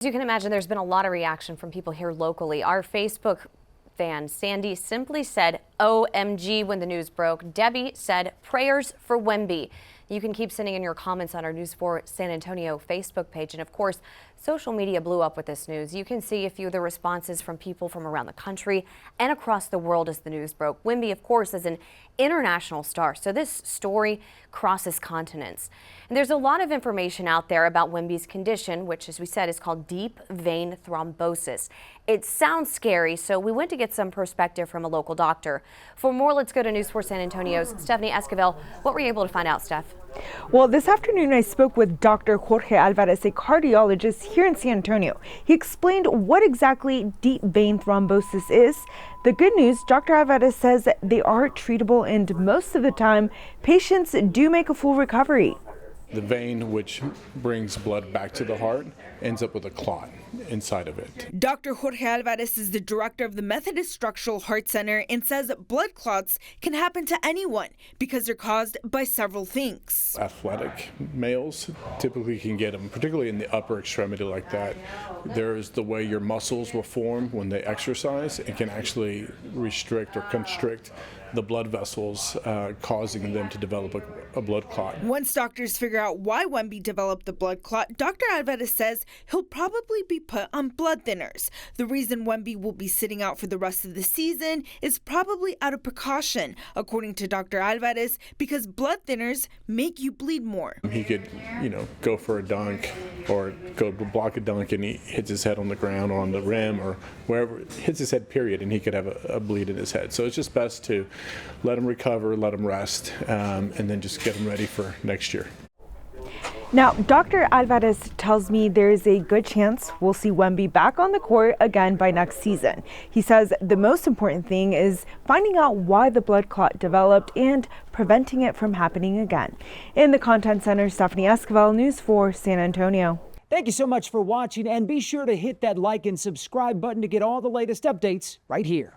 As you can imagine, there's been a lot of reaction from people here locally. Our Facebook fan, Sandy, simply said, OMG, when the news broke. Debbie said, prayers for Wemby. You can keep sending in your comments on our News 4 San Antonio Facebook page. And of course, social media blew up with this news. You can see a few of the responses from people from around the country and across the world as the news broke. Wemby, of course, is an international star, so this story crosses continents. And there's a lot of information out there about Wemby's condition, which, as we said, is called deep vein thrombosis. It sounds scary, so we went to get some perspective from a local doctor. For more, let's go to News 4 San Antonio's Stephanie Esquivel. What were you able to find out, Steph? Well, this afternoon I spoke with Dr. Jorge Alvarez, a cardiologist here in San Antonio. He explained what exactly deep vein thrombosis is. The good news, Dr. Alvarez says they are treatable, and most of the time, patients do make a full recovery. The vein, which brings blood back to the heart, ends up with a clot inside of it. Dr. Jorge Alvarez is the director of the Methodist Structural Heart Center and says blood clots can happen to anyone because they're caused by several things. Athletic males typically can get them, particularly in the upper extremity like that. There's the way your muscles will form when they exercise. It can actually restrict or constrict the blood vessels, causing them to develop a blood clot. Once doctors figure out why Wemby developed the blood clot, Dr. Alvarez says he'll probably be put on blood thinners. The reason Wemby will be sitting out for the rest of the season is probably out of precaution, according to Dr. Alvarez, because blood thinners make you bleed more. He could, go for a dunk or go to block a dunk and he hits his head on the ground or on the rim or wherever, hits his head, period, and he could have a bleed in his head. So it's just best to let him recover, let him rest, and then just get him ready for next year. Now, Dr. Alvarez tells me there is a good chance we'll see Wemby back on the court again by next season. He says the most important thing is finding out why the blood clot developed and preventing it from happening again. In the Content Center, Stephanie Esquivel, News 4 San Antonio. Thank you so much for watching, and be sure to hit that like and subscribe button to get all the latest updates right here.